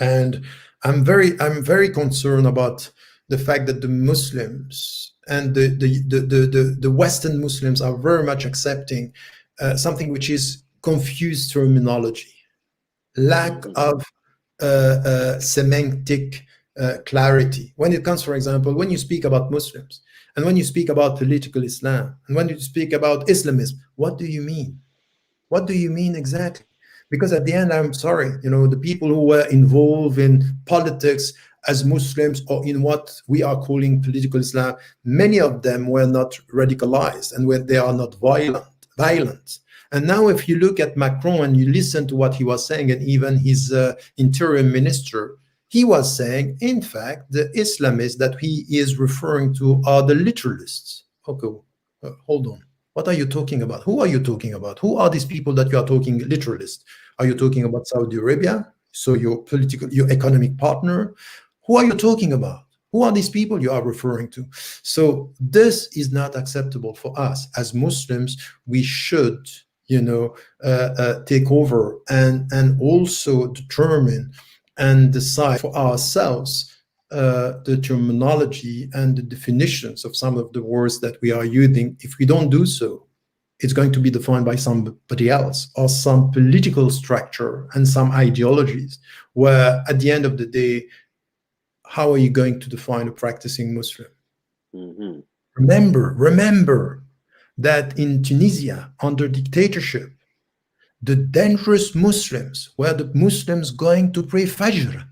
And I'm very concerned about the fact that the Muslims and the Western Muslims are very much accepting something which is confused terminology, lack of semantic clarity. When it comes, for example, when you speak about Muslims, and when you speak about political Islam, and when you speak about Islamism, what do you mean? What do you mean exactly? Because at the end, I'm sorry, the people who were involved in politics as Muslims or in what we are calling political Islam, many of them were not radicalized and they are not violent. And now if you look at Macron and you listen to what he was saying, and even his interior minister, he was saying, in fact, the Islamists that he is referring to are the literalists. Okay, hold on. What are you talking about? Who are you talking about? Who are these people that you are talking literalists? Are you talking about Saudi Arabia? So your economic partner? Who are you talking about? Who are these people you are referring to? So this is not acceptable for us. As Muslims, we should, take over and also determine and decide for ourselves the terminology and the definitions of some of the words that we are using. If we don't do so, it's going to be defined by somebody else or some political structure and some ideologies, where at the end of the day, how are you going to define a practicing Muslim? Mm-hmm. Remember that in Tunisia, under dictatorship, the dangerous Muslims were the Muslims going to pray Fajr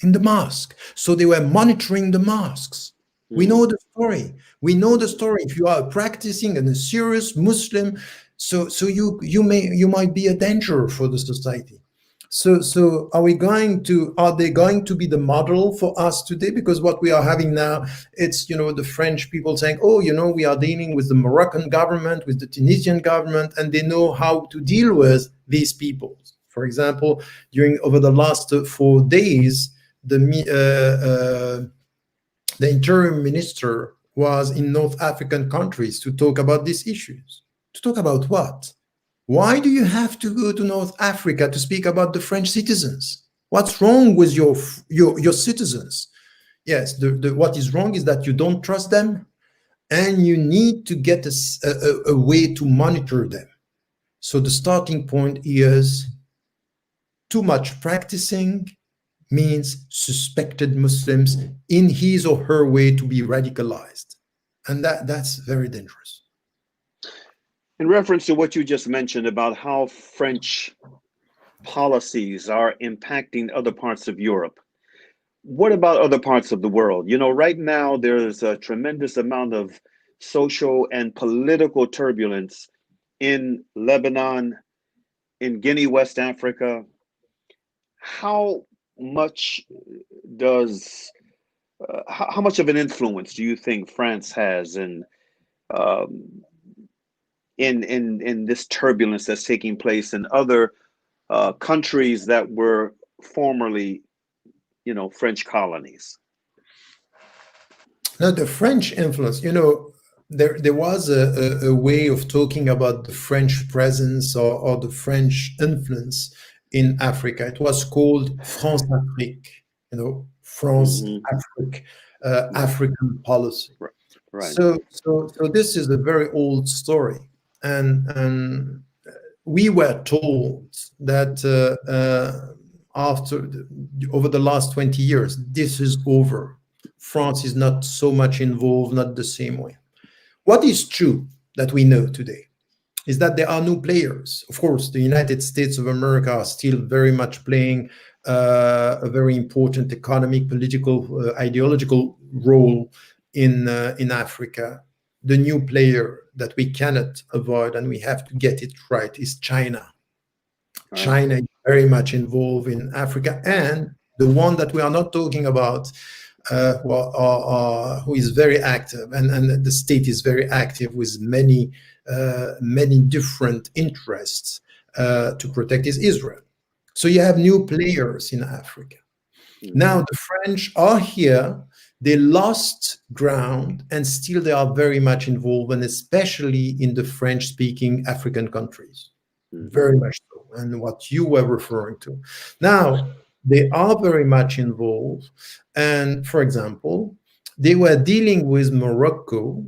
in the mosque. So they were monitoring the mosques. We know the story. If you are practicing and a serious Muslim, so you might be a danger for the society. So are they going to be the model for us today? Because what we are having now, it's, the French people saying, we are dealing with the Moroccan government, with the Tunisian government, and they know how to deal with these people. For example, over the last 4 days, the interior minister was in North African countries to talk about these issues. To talk about what? Why do you have to go to North Africa to speak about the French citizens? What's wrong with your citizens? Yes, what is wrong is that you don't trust them, and you need to get a way to monitor them. So the starting point is too much practicing means suspected Muslims in his or her way to be radicalized. And that's very dangerous. In reference to what you just mentioned about how French policies are impacting other parts of Europe, what about other parts of the world? You know, right now there's a tremendous amount of social and political turbulence in Lebanon, in Guinea, West Africa. How much does how much of an influence do you think France has um, in this turbulence that's taking place in other countries that were formerly, you know, French colonies? Now, the French influence, there was a way of talking about the French presence or the French influence in Africa. It was called France Afrique, France Hmm. Afrique, Right, African policy. right, right. So this is a very old story, and we were told that over the last 20 years, this is over. France is not so much involved, not the same way. What is true that we know today is that there are new players. Of course, the United States of America are still very much playing a very important economic, political, ideological role in Africa. The new player that we cannot avoid and we have to get it right is China. Right. China is very much involved in Africa, and the one that we are not talking about, who is very active, and the state is very active with many different interests to protect, is Israel. So you have new players in Africa. Hmm. Now the French are here. They lost ground, and still they are very much involved, and especially in the French-speaking African countries. Hmm. Very much so, and what you were referring to. Now, they are very much involved. And for example, they were dealing with Morocco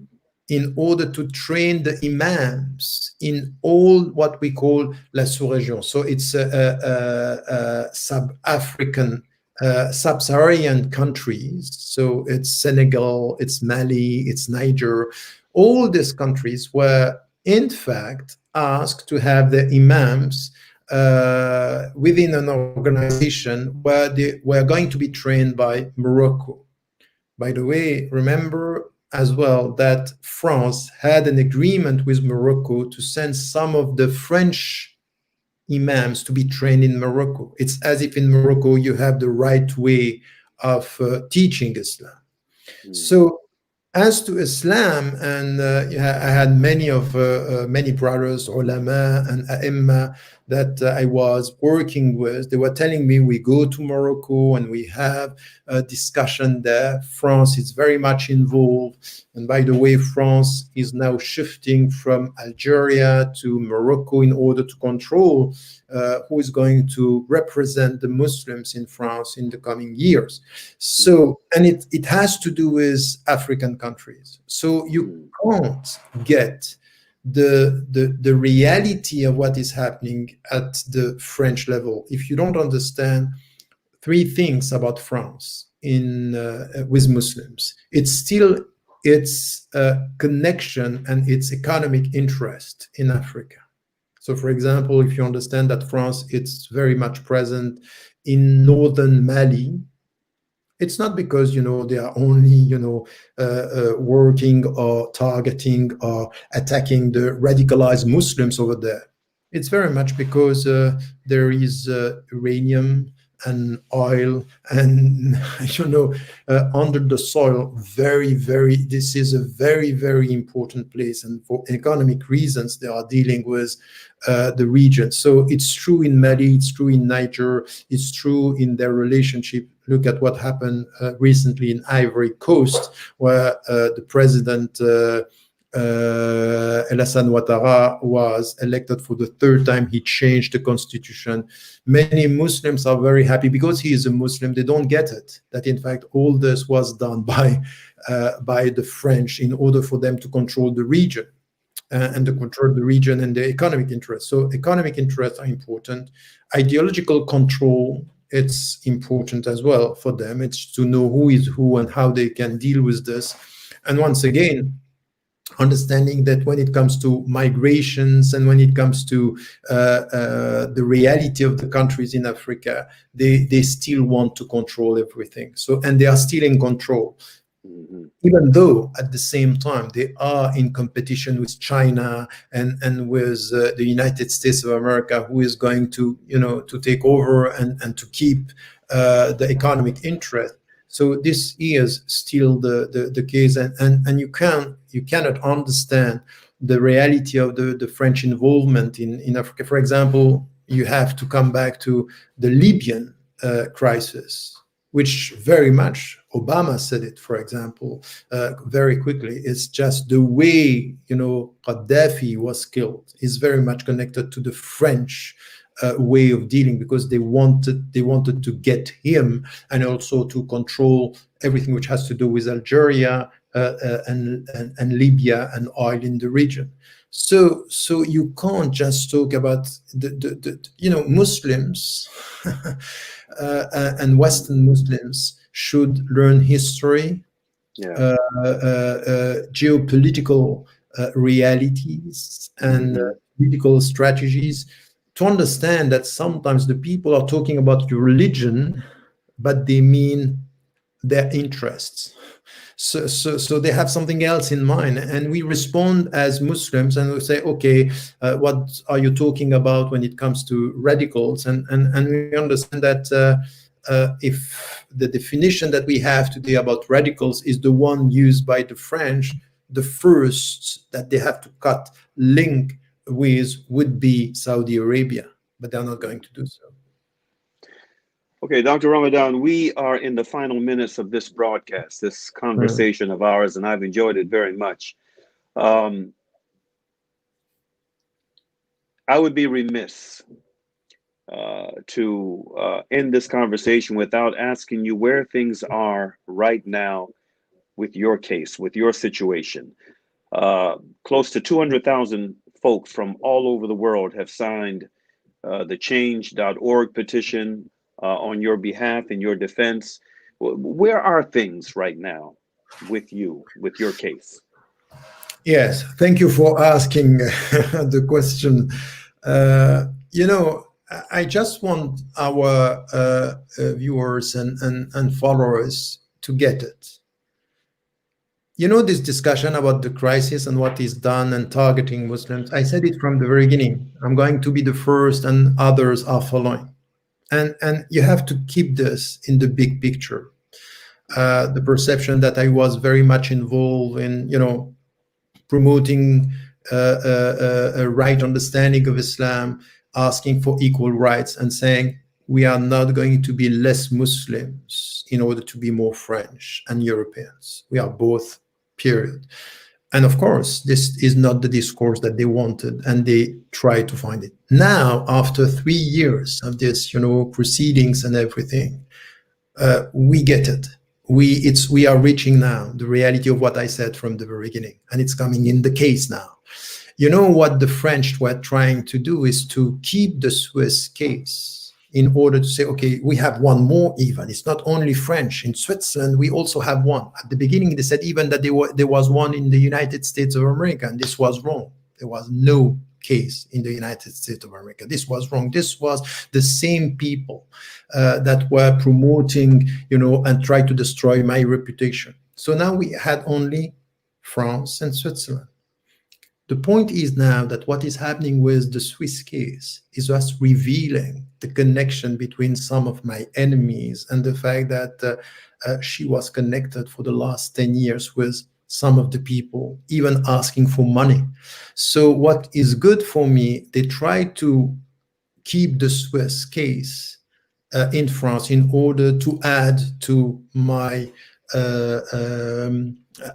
in order to train the imams in all what we call la sous-région. So it's a sub-African, sub-Saharan countries. So it's Senegal, it's Mali, it's Niger. All these countries were, in fact, asked to have the imams within an organization where they were going to be trained by Morocco. By the way, remember as well that France had an agreement with Morocco to send some of the French imams to be trained in Morocco. It's as if in Morocco you have the right way of teaching Islam. Hmm. So as to Islam, and yeah, I had many brothers, ulama and ai that I was working with. They were telling me we go to Morocco and we have a discussion there. France is very much involved. And by the way, France is now shifting from Algeria to Morocco in order to control who is going to represent the Muslims in France in the coming years. Hmm. So, and it has to do with African countries. So you Hmm. can't get the reality of what is happening at the French level if you don't understand three things about France in with Muslims. It's still its connection and its economic interest in Africa. So, for example, if you understand that France it's very much present in northern Mali, it's not because they are only working or targeting or attacking the radicalized Muslims over there. It's very much because there is uranium and oil and under the soil. This is a very important place, and for economic reasons they are dealing with the region. So it's true in Mali, it's true in Niger, it's true in their relationship. Look at what happened recently in Ivory Coast, where the president El-Hassan Ouattara was elected for the third time. He changed the constitution. Many Muslims are very happy because he is a Muslim. They don't get it, that in fact all this was done by the French in order for them to control the region and to control the region and the economic interests. So economic interests are important. Ideological control it's important as well for them. It's to know who is who and how they can deal with this. And once again, understanding that when it comes to migrations and when it comes to the reality of the countries in Africa, they still want to control everything. So, and they are still in control, even though at the same time they are in competition with China and with the United States of America, who is going to, to take over and to keep the economic interest. So this is still the case, and you cannot understand the reality of the French involvement in Africa. For example, you have to come back to the Libyan crisis, which very much Obama said it, for example, very quickly. It's just the way, Gaddafi was killed is very much connected to the French way of dealing, because they wanted to get him and also to control everything which has to do with Algeria and Libya and oil in the region. So you can't just talk about the Muslims and Western Muslims should learn history, geopolitical realities, and political strategies, to understand that sometimes the people are talking about your religion, but they mean their interests. So they have something else in mind, and we respond as Muslims and we say, okay, what are you talking about when it comes to radicals? And we understand that if the definition that we have today about radicals is the one used by the French, the first that they have to cut link with would be Saudi Arabia, but they're not going to do so. Okay, Dr. Ramadan, we are in the final minutes of this broadcast, this conversation of ours, and I've enjoyed it very much. I would be remiss to end this conversation without asking you where things are right now with your case, with your situation. Close to 200,000 folks from all over the world have signed the change.org petition on your behalf, in your defense. Where are things right now with you, with your case? Yes, thank you for asking the question. I just want our viewers and followers to get it. This discussion about the crisis and what is done and targeting Muslims, I said it from the very beginning. I'm going to be the first and others are following. And you have to keep this in the big picture. The perception that I was very much involved in, promoting a right understanding of Islam, asking for equal rights, and saying we are not going to be less Muslims in order to be more French and Europeans. We are both, period. And of course, this is not the discourse that they wanted, and they tried to find it. Now, after 3 years of this, proceedings and everything, we get it. We are reaching now the reality of what I said from the very beginning, and it's coming in the case now. What the French were trying to do is to keep the Swiss case in order to say, okay, we have one more even. It's not only French. In Switzerland, we also have one. At the beginning, they said even that there was one in the United States of America, and this was wrong. There was no case in the United States of America. This was wrong. This was the same people that were promoting, and tried to destroy my reputation. So now we had only France and Switzerland. The point is now that what is happening with the Swiss case is us revealing the connection between some of my enemies and the fact that she was connected for the last 10 years with some of the people, even asking for money. So what is good for me, they try to keep the Swiss case in France in order to add to my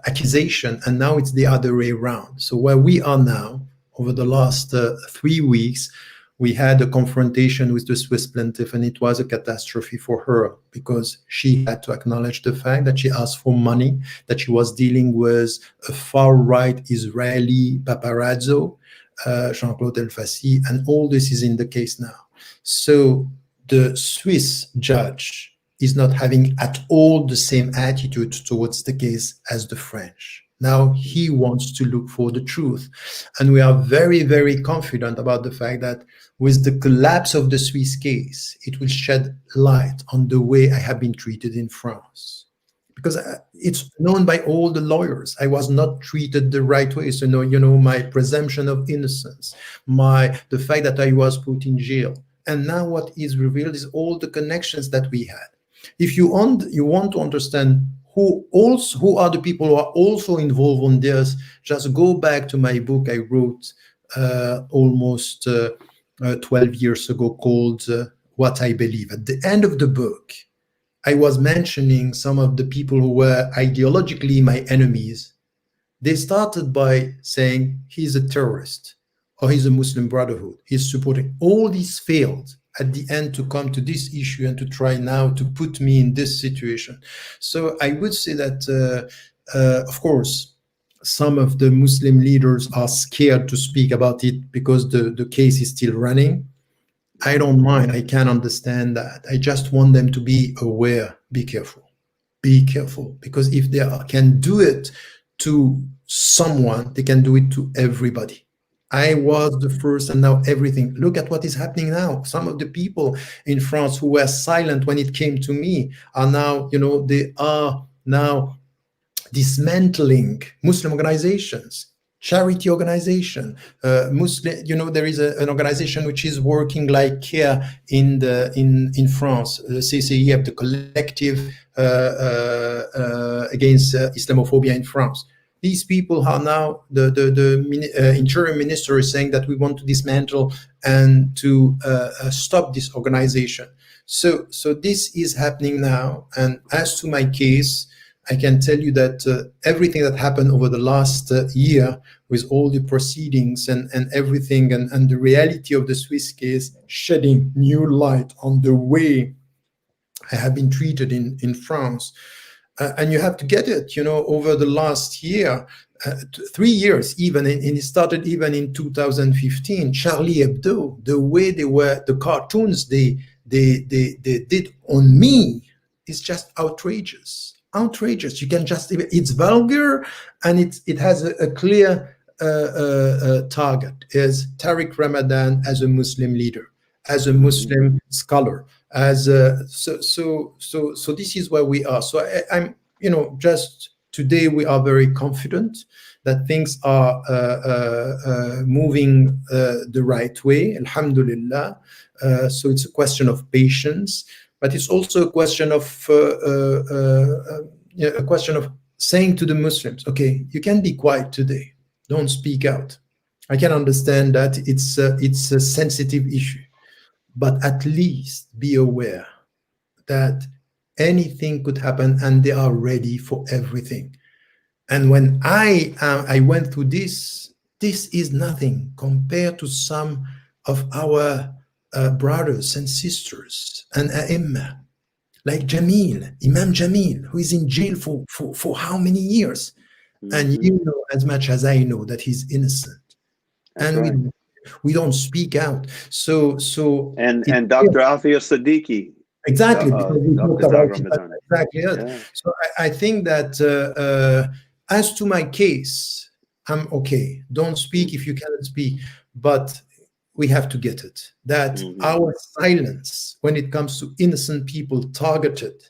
accusation, and now it's the other way around. So where we are now, over the last 3 weeks, we had a confrontation with the Swiss plaintiff, and it was a catastrophe for her because she had to acknowledge the fact that she asked for money, that she was dealing with a far-right Israeli paparazzo, Jean-Claude El-Fassi, and all this is in the case now. So the Swiss judge is not having at all the same attitude towards the case as the French. Now he wants to look for the truth. And we are very, very confident about the fact that with the collapse of the Swiss case, it will shed light on the way I have been treated in France. Because it's known by all the lawyers. I was not treated the right way. So, my presumption of innocence, the fact that I was put in jail. And now what is revealed is all the connections that we had. If you want to understand who are the people who are also involved on this, just go back to my book I wrote almost 12 years ago called What I Believe. At the end of the book, I was mentioning some of the people who were ideologically my enemies. They started by saying he's a terrorist or he's a Muslim Brotherhood. He's supporting. All these failed at the end to come to this issue and to try now to put me in this situation. So I would say that, of course, some of the Muslim leaders are scared to speak about it because the case is still running. I don't mind. I can understand that. I just want them to be aware. Be careful. Be careful. Because if they can do it to someone, they can do it to everybody. I was the first, and now everything. Look at what is happening now. Some of the people in France who were silent when it came to me are now, they are now dismantling Muslim organizations, charity organization, Muslim. There is an organization which is working like here in France, the CCIF, the Collective Against Islamophobia in France. These people are now the interior minister is saying that we want to dismantle and to stop this organization. So this is happening now. And as to my case, I can tell you that everything that happened over the last year with all the proceedings and everything and the reality of the Swiss case shedding new light on the way I have been treated in France. And you have to get it, over the last year, 3 years even, and it started even in 2015, Charlie Hebdo, the way the cartoons they did on me is just outrageous. Outrageous. You can just, it's vulgar and it has a clear target, is Tariq Ramadan as a Muslim leader, as a Muslim scholar, as so this is where we are. So I'm just today we are very confident that things are moving the right way, alhamdulillah. So it's a question of patience, but it's also a question of saying to the Muslims, okay, you can be quiet today, don't speak out. I can understand that it's a sensitive issue, but at least be aware that anything could happen and they are ready for everything. And when I went through this is nothing compared to some of our brothers and sisters and A'immah, like Imam Jamil, who is in jail for how many years? Mm-hmm. And you know as much as I know that he's innocent. That's and right. we don't speak out. So and Dr. Afia Siddiqui. Exactly, because we talked about Ramadan. Exactly. Yeah. So I think that as to my case, I'm okay. Don't speak if you cannot speak, but we have to get it. That our silence when it comes to innocent people targeted,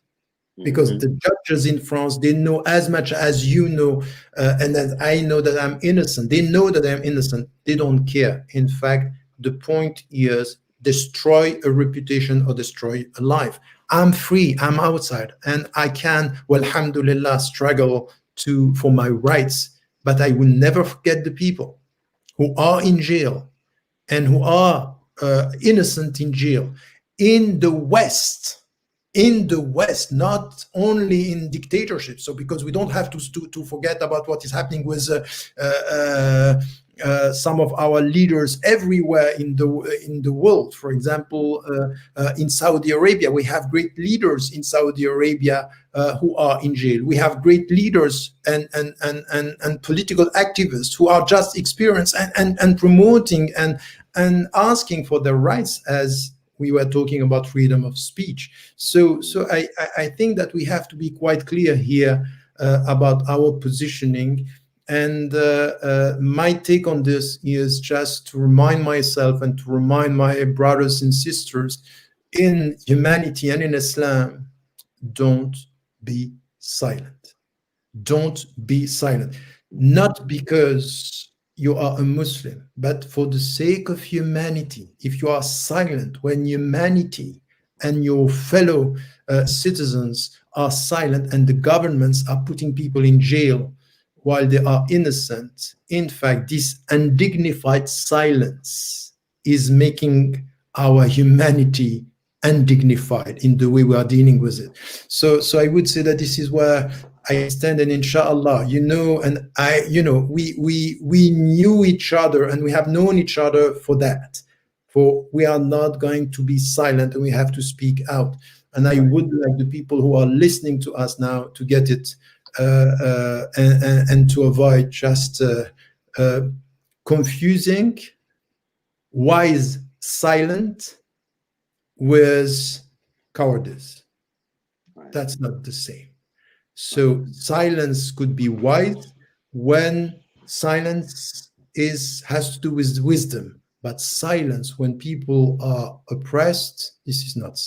because the judges in France, they know as much as you know, and as I know that I'm innocent. They know that I'm innocent. They don't care. In fact, the point is destroy a reputation or destroy a life. I'm free. I'm outside, and I can, well, alhamdulillah, struggle for my rights. But I will never forget the people who are in jail and who are innocent in jail in the West. In the West, not only in dictatorship. So because we don't have to forget about what is happening with some of our leaders everywhere in the world. For example, in Saudi Arabia, we have great leaders in Saudi Arabia who are in jail. We have great leaders and political activists who are just experienced and promoting and asking for their rights, as we were talking about freedom of speech. So I think that we have to be quite clear here about our positioning. And my take on this is just to remind myself and to remind my brothers and sisters in humanity and in Islam, don't be silent. Don't be silent. Not because you are a Muslim, but for the sake of humanity. If you are silent when humanity and your fellow citizens are silent and the governments are putting people in jail while they are innocent, in fact, this undignified silence is making our humanity undignified in the way we are dealing with it. So I would say that this is where I stand, and inshallah, and I, we knew each other and we have known each other for that. For we are not going to be silent and we have to speak out. And I would like the people who are listening to us now to get it and to avoid just confusing wise silent with cowardice. That's not the same. So silence could be wise when silence has to do with wisdom, but silence when people are oppressed, this is not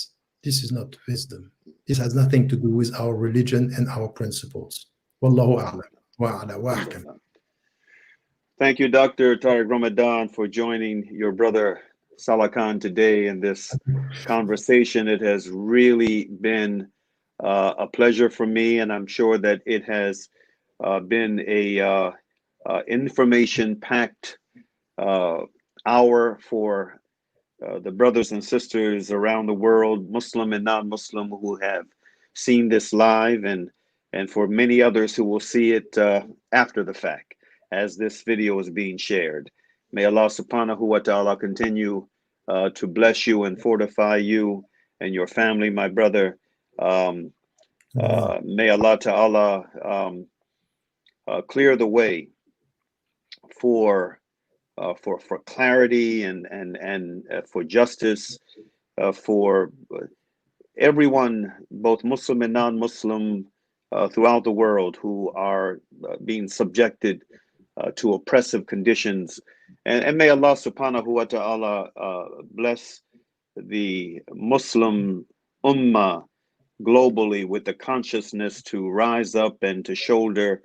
wisdom. This has nothing to do with our religion and our principles. Wallahu a'lam wa ala wa ahkam. Thank you, Dr. Tariq Ramadan, for joining your brother Saalakhan today in this conversation. It has really been a pleasure for me, and I'm sure that it has been a information-packed hour for the brothers and sisters around the world, Muslim and non-Muslim, who have seen this live, and for many others who will see it after the fact, as this video is being shared. May Allah subhanahu wa ta'ala continue to bless you and fortify you and your family, my brother. May Allah ta'ala clear the way for clarity and for justice for everyone, both Muslim and non-Muslim, throughout the world, who are being subjected to oppressive conditions. And may Allah subhanahu wa ta'ala bless the Muslim ummah globally with the consciousness to rise up and to shoulder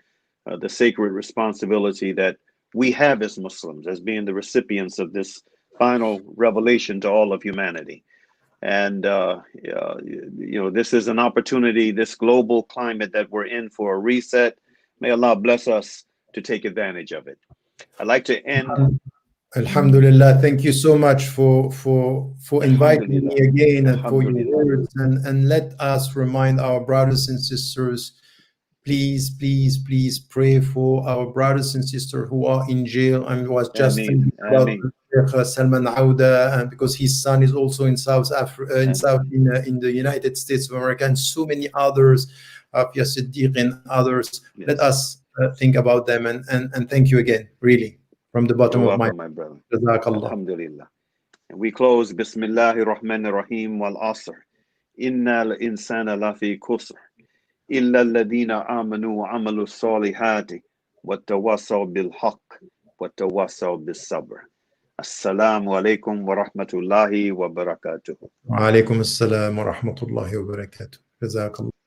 the sacred responsibility that we have as Muslims, as being the recipients of this final revelation to all of humanity. And this is an opportunity, this global climate that we're in, for a reset. May Allah bless us to take advantage of it. I'd like to end. Alhamdulillah. Thank you so much for inviting me again and for your words. And let us remind our brothers and sisters, please pray for our brothers and sisters who are in jail. I was just thinking about Salman Auda, and because his son is also in South Africa, in the United States of America, and so many others, Afia Siddiq and others. Yes. Let us think about them, and thank you again, really, from the bottom of my brother. Alhamdulillah. And we close Bismillahir Rahmanir Rahim wal Asr. Innal insana lafi khusr. إلا الذين آمنوا وعملوا الصالحات وتواصوا بالحق وتواصوا بالصبر. السلام عليكم ورحمة الله وبركاته. وعليكم السلام ورحمة الله وبركاته. جزاك الله.